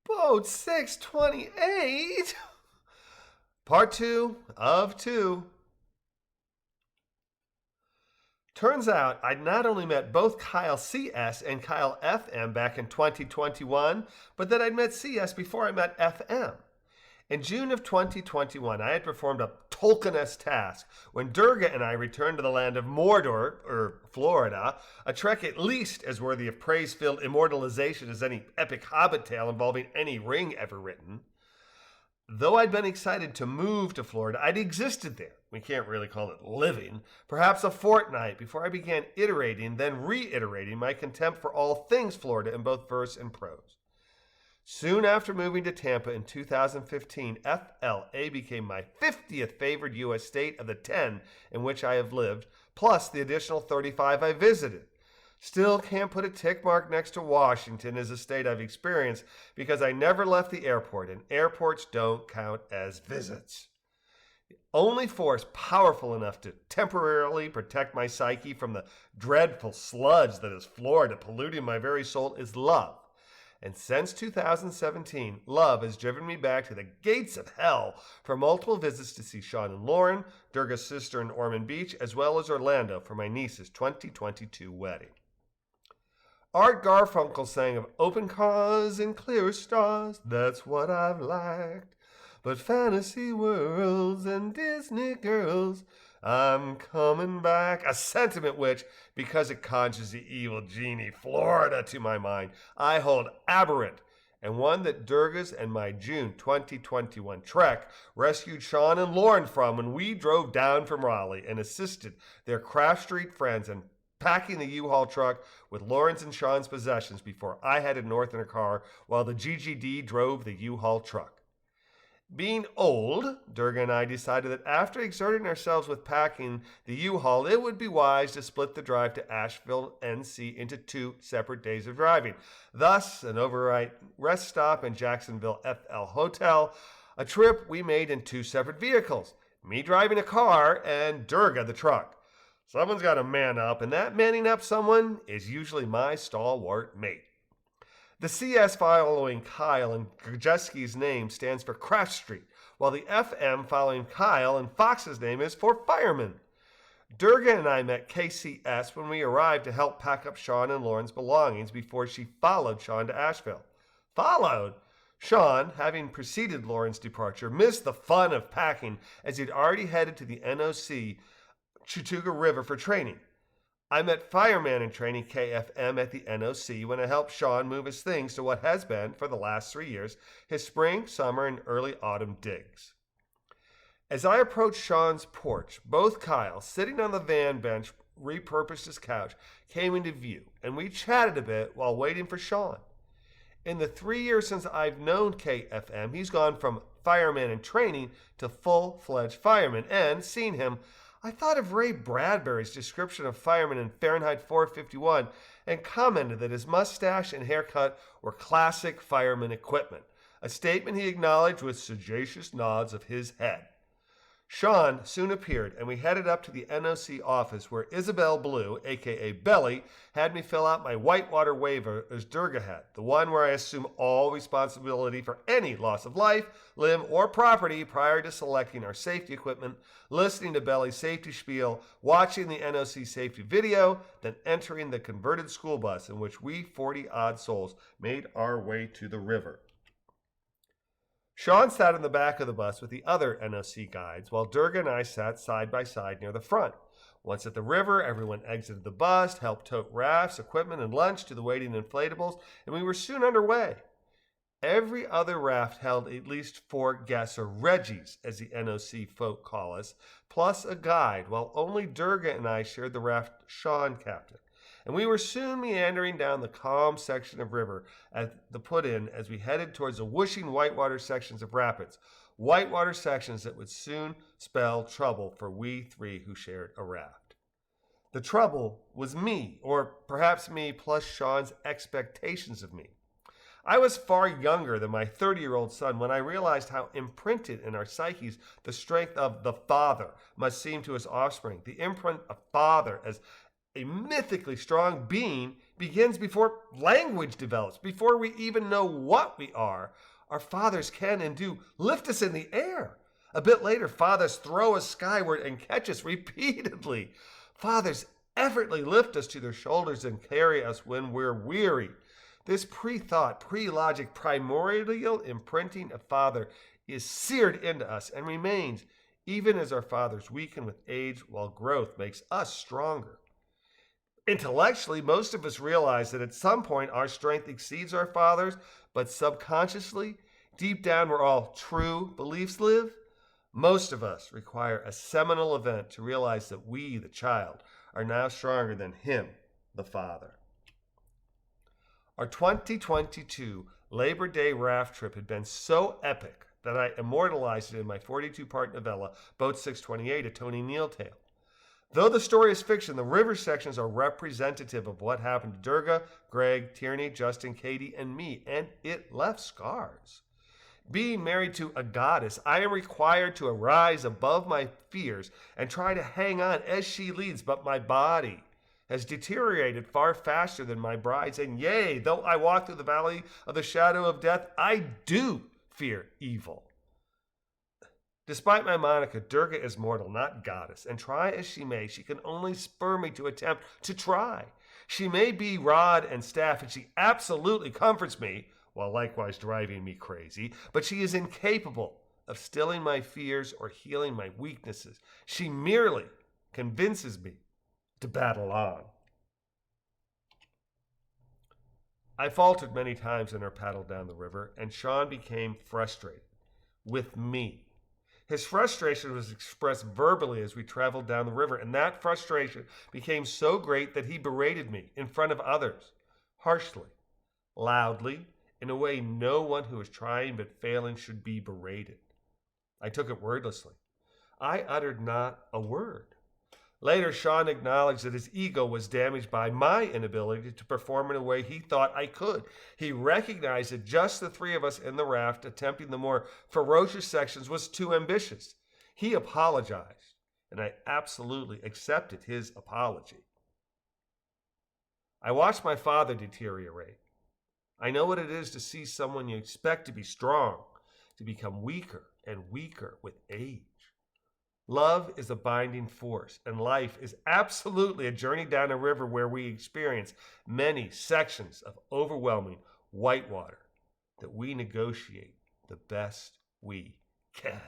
Boat 628? Part 2 of 2. Turns out I'd not only met both Kyle CS and Kyle FM back in 2021, but that I'd met CS before I met FM. In June of 2021, I had performed a Tolkien-esque task when Durga and I returned to the land of Mordor, or Florida, a trek at least as worthy of praise-filled immortalization as any epic hobbit tale involving any ring ever written. Though I'd been excited to move to Florida, I'd existed there. We can't really call it living. Perhaps a fortnight before I began iterating, then reiterating my contempt for all things Florida in both verse and prose. Soon after moving to Tampa in 2015, FLA became my 50th favored U.S. state of the 10 in which I have lived, plus the additional 35 I visited. Still can't put a tick mark next to Washington as a state I've experienced because I never left the airport, and airports don't count as visits. The only force powerful enough to temporarily protect my psyche from the dreadful sludge that is Florida polluting my very soul is love. And since 2017, love has driven me back to the gates of hell for multiple visits to see Sean and Lauren, Durga's sister in Ormond Beach, as well as Orlando for my niece's 2022 wedding. Art Garfunkel sang of open cars and clear stars, that's what I've lacked. But fantasy worlds and Disney girls, I'm coming back. A sentiment which, because it conjures the evil genie Florida to my mind, I hold aberrant, and one that Durga's and my June 2021 trek rescued Sean and Lauren from when we drove down from Raleigh and assisted their Craft Street friends in packing the U-Haul truck with Lauren's and Sean's possessions before I headed north in a car while the GGD drove the U-Haul truck. Being old, Durga and I decided that after exerting ourselves with packing the U-Haul, it would be wise to split the drive to Asheville, NC into 2 separate days of driving. Thus, an overnight rest stop in Jacksonville FL Hotel, a trip we made in 2 separate vehicles, me driving a car and Durga the truck. Someone's got to man up, and that manning up someone is usually my stalwart mate. The CS following Kyle and Krajewski's name stands for Craft Street, while the FM following Kyle and Fox's name is for Fireman. Durga and I met KCS when we arrived to help pack up Sean and Lauren's belongings before she followed Sean to Asheville. Followed? Sean, having preceded Lauren's departure, missed the fun of packing as he'd already headed to the NOC Chautauqua River for training. I met Fireman in training KFM at the NOC when I helped Sean move his things to what has been, for the last 3 years, his spring, summer, and early autumn digs. As I approached Sean's porch, both Kyle, sitting on the van bench, repurposed his couch, came into view, and we chatted a bit while waiting for Sean. In the 3 years since I've known KFM, he's gone from fireman in training to full-fledged fireman, and, seeing him, I thought of Ray Bradbury's description of fireman in Fahrenheit 451 and commented that his mustache and haircut were classic fireman equipment, a statement he acknowledged with sagacious nods of his head. Sean soon appeared, and we headed up to the NOC office where Isabel Blue, a.k.a. Belly, had me fill out my whitewater waiver as Durga had, the one where I assume all responsibility for any loss of life, limb, or property prior to selecting our safety equipment, listening to Belly's safety spiel, watching the NOC safety video, then entering the converted school bus in which we 40-odd souls made our way to the river. Sean sat in the back of the bus with the other NOC guides, while Durga and I sat side by side near the front. Once at the river, everyone exited the bus, helped tote rafts, equipment, and lunch to the waiting inflatables, and we were soon underway. Every other raft held at least 4 guests, or Reggies, as the NOC folk call us, plus a guide, while only Durga and I shared the raft Sean captained. And we were soon meandering down the calm section of river at the put-in as we headed towards the whooshing whitewater sections of rapids, whitewater sections that would soon spell trouble for we 3 who shared a raft. The trouble was me, or perhaps me plus Sean's expectations of me. I was far younger than my 30-year-old son when I realized how imprinted in our psyches the strength of the father must seem to his offspring, the imprint of father as a mythically strong being begins before language develops, before we even know what we are. Our fathers can and do lift us in the air. A bit later, fathers throw us skyward and catch us repeatedly. Fathers effortlessly lift us to their shoulders and carry us when we're weary. This pre-thought, pre-logic, primordial imprinting of father is seared into us and remains even as our fathers weaken with age while growth makes us stronger. Intellectually, most of us realize that at some point our strength exceeds our fathers, but subconsciously, deep down where all true beliefs live, most of us require a seminal event to realize that we, the child, are now stronger than him, the father. Our 2022 Labor Day raft trip had been so epic that I immortalized it in my 42-part novella, Boat 628, A Tony Neal Tale. Though the story is fiction, the river sections are representative of what happened to Durga, Greg, Tierney, Justin, Katie, and me, and it left scars. Being married to a goddess, I am required to arise above my fears and try to hang on as she leads, but my body has deteriorated far faster than my bride's, and yea, though I walk through the valley of the shadow of death, I do fear evil. Despite my moniker, Durga is mortal, not goddess, and try as she may, she can only spur me to attempt to try. She may be rod and staff, and she absolutely comforts me, while likewise driving me crazy, but she is incapable of stilling my fears or healing my weaknesses. She merely convinces me to battle on. I faltered many times in our paddle down the river, and Sean became frustrated with me. His frustration was expressed verbally as we traveled down the river, and that frustration became so great that he berated me in front of others, harshly, loudly, in a way no one who is trying but failing should be berated. I took it wordlessly. I uttered not a word. Later, Sean acknowledged that his ego was damaged by my inability to perform in a way he thought I could. He recognized that just the three of us in the raft attempting the more ferocious sections was too ambitious. He apologized, and I absolutely accepted his apology. I watched my father deteriorate. I know what it is to see someone you expect to be strong to become weaker and weaker with age. Love is a binding force, and life is absolutely a journey down a river where we experience many sections of overwhelming whitewater that we negotiate the best we can.